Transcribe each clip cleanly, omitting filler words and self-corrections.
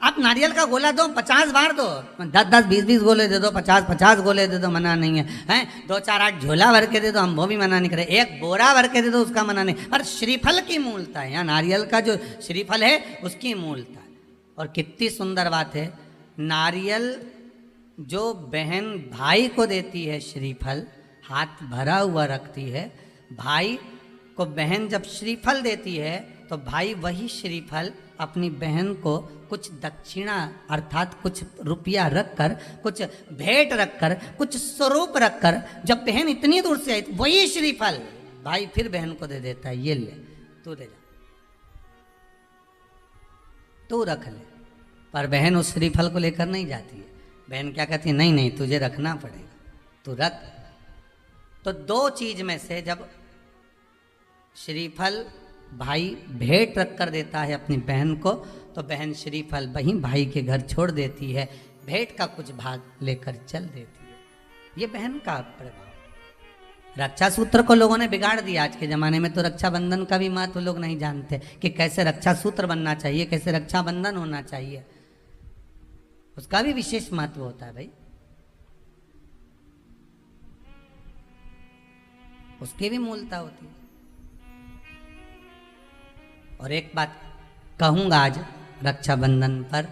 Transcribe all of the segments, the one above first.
आप नारियल का गोला दो 50 बार दो, 10-10, 20-20 गोले दे दो, 50-50 गोले दे दो, मना नहीं है, हैं 2-4-8 झोला भर के दे दो, हम वो भी मना नहीं करे, एक बोरा भर के दे दो, उसका मना नहीं। पर श्रीफल की मूलता है, यहाँ नारियल का जो श्रीफल है उसकी मूलता है। और कितनी सुंदर बात है, नारियल जो बहन भाई को देती है श्रीफल, हाथ भरा हुआ रखती है, भाई को बहन जब श्रीफल देती है तो भाई वही श्रीफल अपनी बहन को कुछ दक्षिणा अर्थात कुछ रुपया रखकर, कुछ भेंट रखकर, कुछ स्वरूप रखकर, जब बहन इतनी दूर से आई वही श्रीफल भाई फिर बहन को दे देता है, ये ले तू ले जा, तू रख ले। पर बहन उस श्रीफल को लेकर नहीं जाती है, बहन क्या कहती है, नहीं नहीं तुझे रखना पड़ेगा, तू रख। तो दो चीज में से जब श्रीफल भाई भेंट रख कर देता है अपनी बहन को, तो बहन श्रीफल वहीं भाई के घर छोड़ देती है, भेंट का कुछ भाग लेकर चल देती है। ये बहन का प्रभाव। रक्षा सूत्र को लोगों ने बिगाड़ दिया आज के जमाने में, तो रक्षाबंधन का भी महत्व लोग नहीं जानते कि कैसे रक्षा सूत्र बनना चाहिए, कैसे रक्षाबंधन होना चाहिए, उसका भी विशेष महत्व होता है भाई, उसकी भी मूलता होती है। और एक बात कहूंगा आज रक्षाबंधन पर,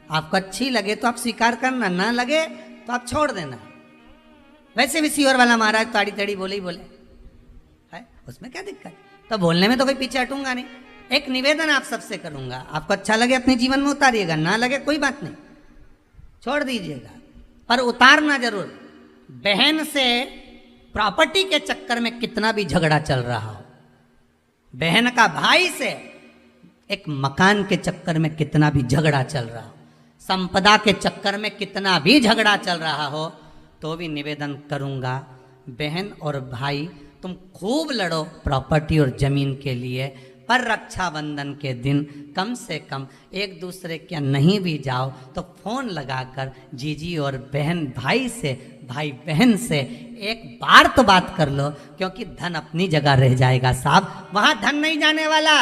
आपको अच्छी लगे तो आप स्वीकार करना, ना लगे तो आप छोड़ देना। वैसे भी सीवर वाला महाराज ताड़ी तड़ी बोले ही बोले है, उसमें क्या दिक्कत, तो बोलने में तो कोई पीछे हटूंगा नहीं। एक निवेदन आप सबसे करूंगा, आपको अच्छा लगे अपने जीवन में उतारिएगा, ना लगे कोई बात नहीं, छोड़ दीजिएगा, पर उतारना जरूर। बहन से प्रॉपर्टी के चक्कर में कितना भी झगड़ा चल रहा हो, बहन का भाई से एक मकान के चक्कर में कितना भी झगड़ा चल रहा हो, संपदा के चक्कर में कितना भी झगड़ा चल रहा हो, तो भी निवेदन करूंगा, बहन और भाई तुम खूब लड़ो प्रॉपर्टी और जमीन के लिए, पर रक्षाबंधन के दिन कम से कम एक दूसरे के नहीं भी जाओ तो फोन लगाकर जीजी और बहन भाई से, भाई बहन से एक बार तो बात कर लो, क्योंकि धन अपनी जगह रह जाएगा साहब, वहां धन नहीं जाने वाला,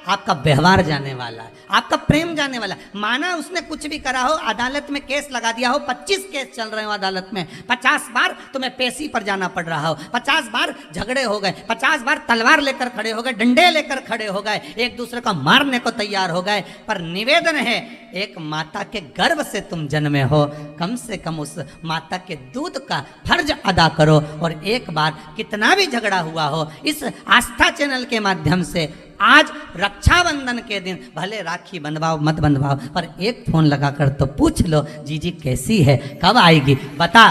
आपका व्यवहार जाने वाला है, आपका प्रेम जाने वाला। माना उसने कुछ भी करा हो, अदालत में केस लगा दिया हो, 25 केस चल रहे हो अदालत में, 50 बार तुम्हें पेशी पर जाना पड़ रहा हो, 50 बार झगड़े हो गए, 50 बार तलवार लेकर खड़े हो गए, डंडे लेकर खड़े हो गए, एक दूसरे को मारने को तैयार हो गए, पर निवेदन है एक माता के गर्भ से तुम जन्मे हो, कम से कम उस माता के दूध का फर्ज अदा करो। और एक बार कितना भी झगड़ा हुआ हो, इस आस्था चैनल के माध्यम से आज रक्षाबंधन के दिन भले राखी बंधवाओ मत बंधवाओ, पर एक फोन लगाकर तो पूछ लो, जीजी कैसी है, कब आएगी बता,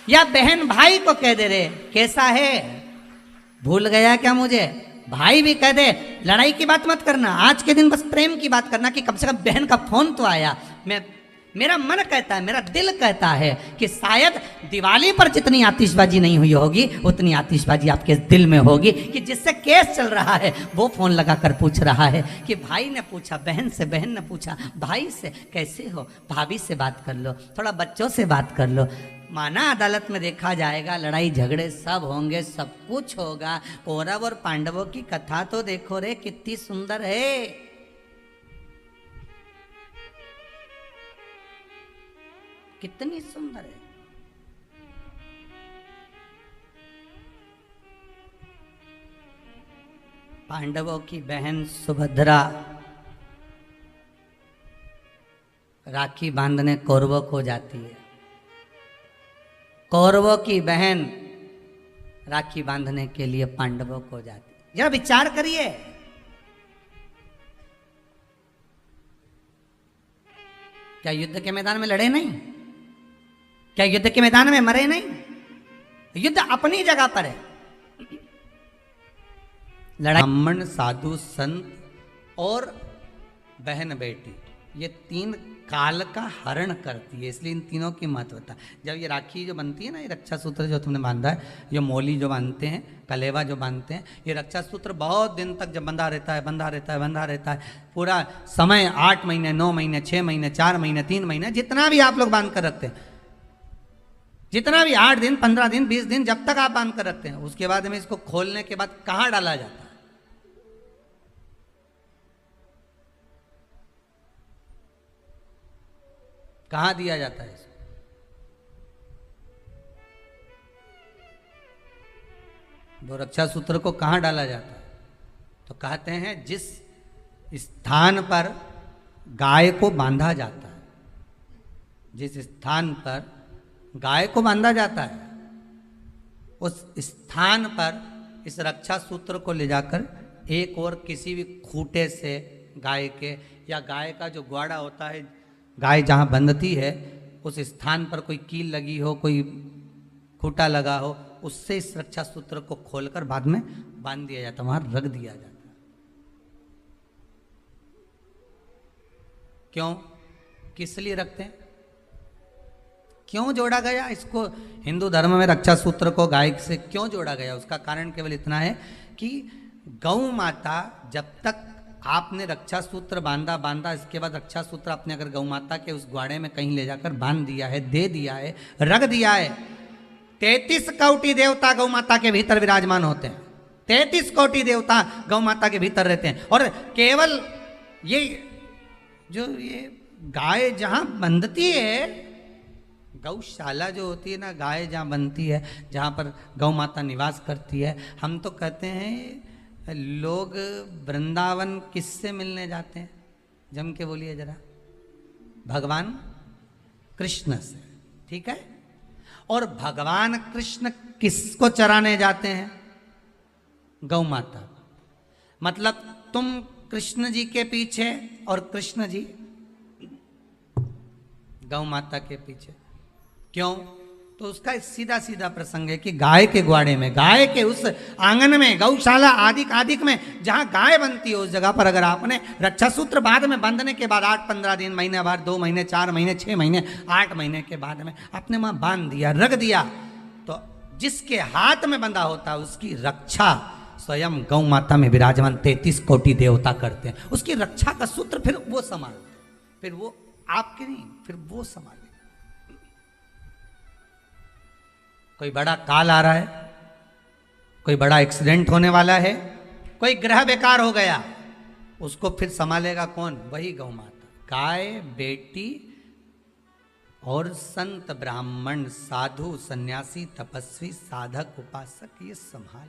या बहन भाई को कह दे रे कैसा है, भूल गया क्या मुझे, भाई भी कह दे, लड़ाई की बात मत करना, आज के दिन बस प्रेम की बात करना कि कम से कम बहन का फोन तो आया। मेरा मन कहता है, मेरा दिल कहता है कि शायद दिवाली पर जितनी आतिशबाजी नहीं हुई होगी उतनी आतिशबाजी आपके दिल में होगी, कि जिससे केस चल रहा है वो फोन लगाकर पूछ रहा है कि भाई ने पूछा बहन से, बहन ने पूछा भाई से कैसे हो, भाभी से बात कर लो, थोड़ा बच्चों से बात कर लो। माना अदालत में देखा जाएगा, लड़ाई झगड़े सब होंगे, सब कुछ होगा, कौरव और पांडवों की कथा तो देखो रे कितनी सुंदर है। कितनी सुंदर है। पांडवों की बहन सुभद्रा राखी बांधने कौरवों को जाती है, कौरवों की बहन राखी बांधने के लिए पांडवों को जाती है। जरा विचार करिए, क्या युद्ध के मैदान में लड़े नहीं, क्या युद्ध के मैदान में मरे नहीं, युद्ध अपनी जगह पर है। ब्राह्मण साधु संत और बहन बेटी, ये तीन काल का हरण करती है, इसलिए इन तीनों की महत्वता। जब ये राखी जो बनती है ना, ये रक्षा सूत्र जो तुमने बांधा है, ये मोली जो बांधते हैं, कलेवा जो बांधते हैं, ये रक्षा सूत्र बहुत दिन तक जब बंधा रहता है, बंधा रहता है, बंधा रहता है, पूरा समय 8 महीने 9 महीने 6 महीने 4 महीने 3 महीने, जितना भी आप लोग बांध कर रखते हैं, जितना भी 8 दिन 15 दिन 20 दिन जब तक आप बांध कर रखते हैं, उसके बाद में इसको खोलने के बाद कहाँ डाला जाता है? कहाँ दिया जाता है इसको? वो रक्षा सूत्र को कहाँ डाला जाता है? तो कहते हैं जिस स्थान पर गाय को बांधा जाता है, जिस स्थान पर गाय को बांधा जाता है, उस स्थान पर इस रक्षा सूत्र को ले जाकर एक और किसी भी खूंटे से गाय के, या गाय का जो ग्वाड़ा होता है, गाय जहाँ बंधती है उस स्थान पर कोई कील लगी हो, कोई खूंटा लगा हो, उससे इस रक्षा सूत्र को खोलकर बाद में बांध दिया जाता है, वहां रख दिया जाता है। क्यों, किस लिए रखते हैं, क्यों जोड़ा गया इसको? हिंदू धर्म में रक्षा सूत्र को गाय से क्यों जोड़ा गया? उसका कारण केवल इतना है कि गौ माता, जब तक आपने रक्षा सूत्र बांधा, इसके बाद रक्षा सूत्र आपने अगर गौ माता के उस ग्वाड़े में कहीं ले जाकर बांध दिया है, दे दिया है, रख दिया है, 33 कोटि देवता गौ माता के भीतर विराजमान होते हैं। 33 कोटि देवता गौ माता के भीतर रहते हैं। और केवल ये जो ये गाय जहां बंधती है, गौशाला जो होती है ना, गाय जहाँ बनती है, जहाँ पर गौ माता निवास करती है, हम तो कहते हैं लोग वृंदावन किससे मिलने जाते हैं? जम के बोलिए जरा, भगवान कृष्ण से, ठीक है? और भगवान कृष्ण किसको चराने जाते हैं? गौ माता। मतलब तुम कृष्ण जी के पीछे और कृष्ण जी गौ माता के पीछे। क्यों? तो उसका सीधा सीधा प्रसंग है कि गाय के ग्वाड़े में, गाय के उस आंगन में, गौशाला आदि में जहां गाय बनती है, उस जगह पर अगर आपने रक्षा सूत्र बाद में बंधने के बाद 8-15 दिन, महीने भर, 2 महीने, 4 महीने, 6 महीने, 8 महीने के बाद में आपने वहां बांध दिया, रख दिया, तो जिसके हाथ में बंधा होता है उसकी रक्षा स्वयं गौ माता में विराजमान 33 कोटि देवता करते हैं। उसकी रक्षा का सूत्र फिर वो संभालते हैं, फिर वो आपके नहीं, फिर वो संभाले। कोई बड़ा काल आ रहा है, कोई बड़ा एक्सीडेंट होने वाला है, कोई ग्रह बेकार हो गया, उसको फिर संभालेगा कौन? वही गौ माता। गाय, बेटी और संत, ब्राह्मण, साधु, सन्यासी, तपस्वी, साधक, उपासक ये संभाल